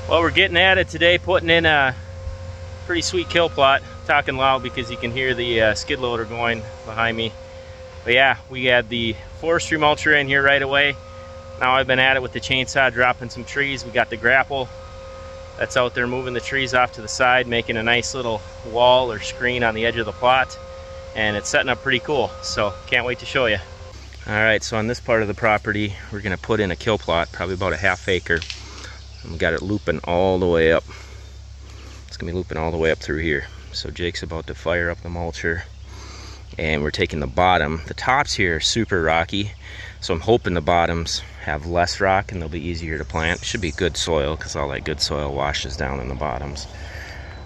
Well, we're getting at it today, putting in a pretty sweet kill plot. Talking loud because you can hear the skid loader going behind me. But yeah, we had the forestry mulcher in here right away. Now I've been at it with the chainsaw, dropping some trees. We got the grapple that's out there moving the trees off to the side, making a nice little wall or screen on the edge of the plot. And it's setting up pretty cool, so can't wait to show you. All right, so on this part of the property, we're gonna put in a kill plot, probably about a ½ acre. And we got it looping all the way up. It's gonna be looping all the way up through here. So Jake's about to fire up the mulcher, and we're taking the bottom. The tops here are super rocky, so I'm hoping the bottoms have less rock and they'll be easier to plant. Should be good soil because all that good soil washes down in the bottoms.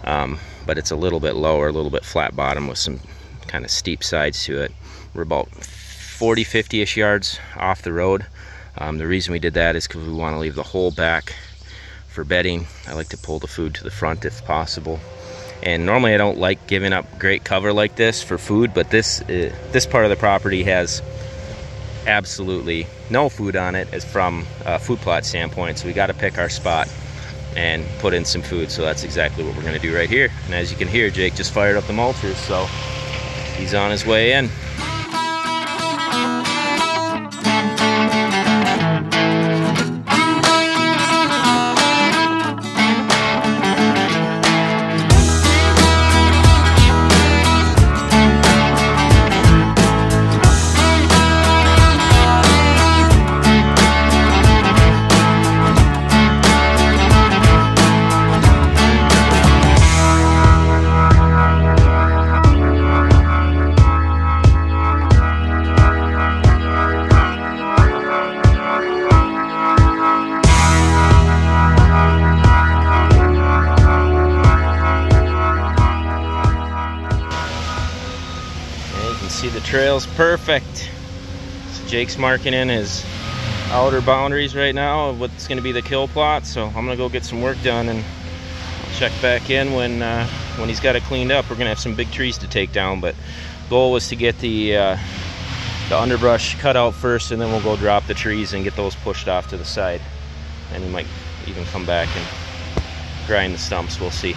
But it's a little bit lower, a little bit flat bottom with some kind of steep sides to it. We're about 40-50-ish yards off the road. The reason we did that is because we want to leave the hole back for bedding. I like to pull the food to the front if possible. And normally I don't like giving up great cover like this for food, but this part of the property has absolutely no food on it as from a food plot standpoint. So we got to pick our spot and put in some food. So that's exactly what we're going to do right here. And as you can hear, Jake just fired up the mulcher, so he's on his way in. See, the trail's perfect. So Jake's marking in his outer boundaries right now of what's going to be the kill plot. So I'm gonna go get some work done and I'll check back in when he's got it cleaned up. We're gonna have some big trees to take down, but goal was to get the underbrush cut out first, and then we'll go drop the trees and get those pushed off to the side. And he might even come back and grind the stumps. We'll see.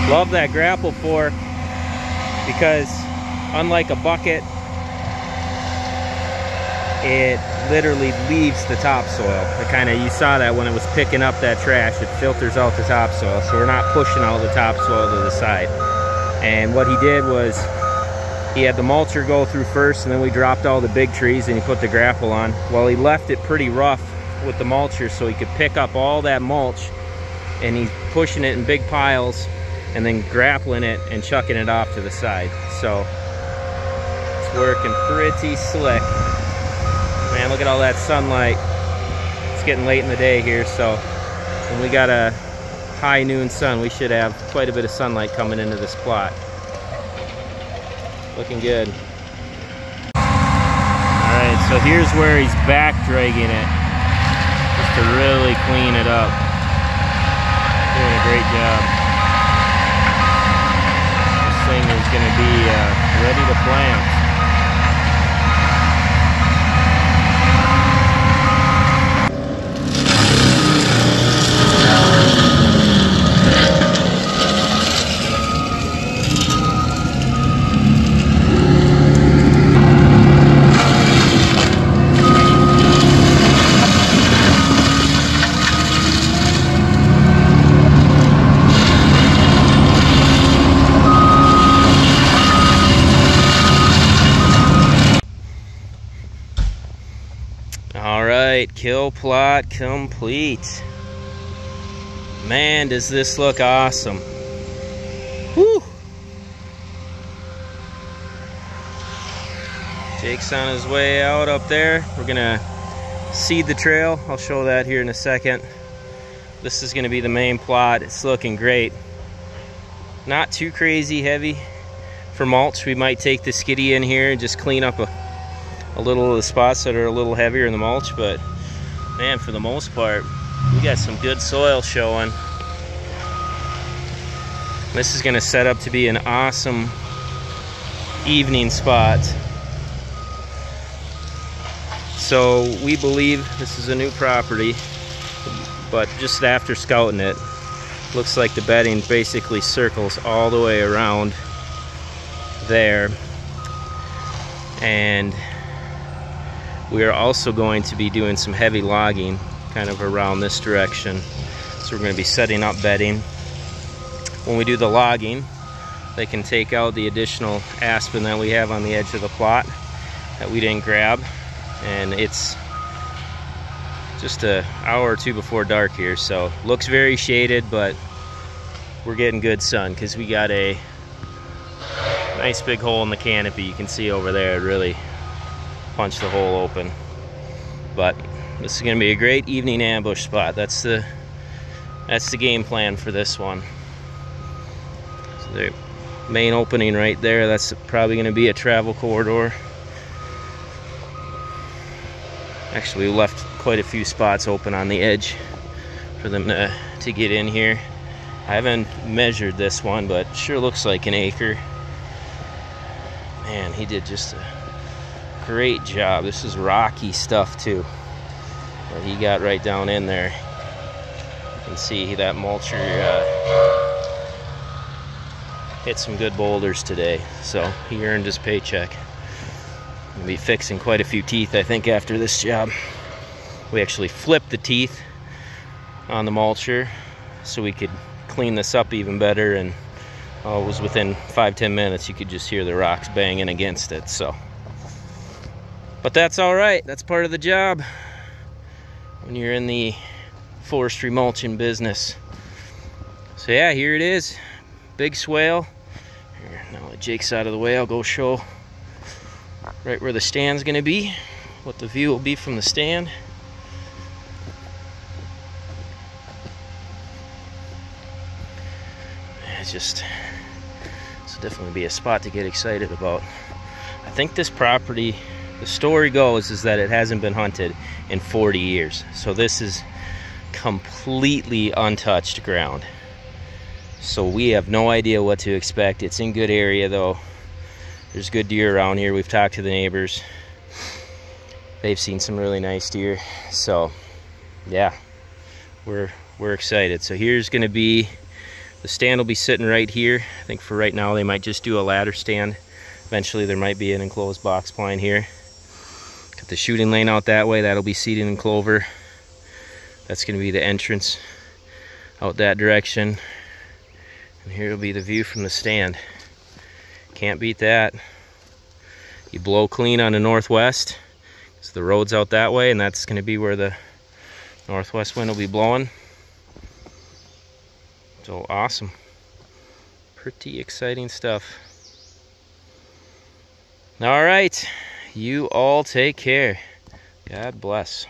Love that grapple fork because unlike a bucket, it literally leaves the topsoil. You saw that when it was picking up that trash, it filters out the topsoil, so we're not pushing all the topsoil to the side. And what he did was he had the mulcher go through first, and then we dropped all the big trees and he put the grapple on. Well, he left it pretty rough with the mulcher so he could pick up all that mulch, and he's pushing it in big piles and then grappling it and chucking it off to the side. So it's working pretty slick. Man, look at all that sunlight. It's getting late in the day here, so when we got a high noon sun, we should have quite a bit of sunlight coming into this plot. Looking good. All right, so here's where he's back dragging it, just to really clean it up. Doing a great job. Thing is going to be ready to plant. Alright, kill plot complete. Man, does this look awesome. Woo! Jake's on his way out up there. We're gonna seed the trail. I'll show that here in a second. This is gonna be the main plot. It's looking great. Not too crazy heavy for mulch. We might take the skiddy in here and just clean up a little of the spots that are a little heavier in the mulch, but man, for the most part, we got some good soil showing. This is gonna set up to be an awesome evening spot. So we believe this is a new property, but just after scouting it, looks like the bedding basically circles all the way around there. And we are also going to be doing some heavy logging kind of around this direction. So we're going to be setting up bedding. When we do the logging, they can take out the additional aspen that we have on the edge of the plot that we didn't grab. And it's just an hour or two before dark here, so looks very shaded, but we're getting good sun because we got a nice big hole in the canopy. You can see over there, it really punched the hole open. But this is going to be a great evening ambush spot. That's the game plan for this one. So the main opening right there, that's probably going to be a travel corridor. Actually, we left quite a few spots open on the edge for them to get in here. I haven't measured this one, but it sure looks like an acre. Man, he did just a great job. This is rocky stuff too, but he got right down in there. You can see that mulcher hit some good boulders today, so he earned his paycheck. Gonna be fixing quite a few teeth, I think, after this job. We actually flipped the teeth on the mulcher so we could clean this up even better, and it was within 5-10 minutes you could just hear the rocks banging against it. So, but that's all right. That's part of the job when you're in the forestry mulching business. So yeah, here it is, big swale. Here, now that Jake's out of the way, I'll go show right where the stand's gonna be, what the view will be from the stand. This will definitely be a spot to get excited about. I think this property, the story goes, is that it hasn't been hunted in 40 years. So this is completely untouched ground. So we have no idea what to expect. It's in good area though. There's good deer around here. We've talked to the neighbors. They've seen some really nice deer. So yeah, we're excited. So here's gonna be, the stand will be sitting right here. I think for right now they might just do a ladder stand. Eventually there might be an enclosed box blind here. Got the shooting lane out that way. That'll be seeding in clover. That's gonna be the entrance out that direction. And here will be the view from the stand. Can't beat that. You blow clean on the northwest. So the road's out that way, and that's gonna be where the northwest wind will be blowing. So awesome. Pretty exciting stuff. All right, you all take care. God bless.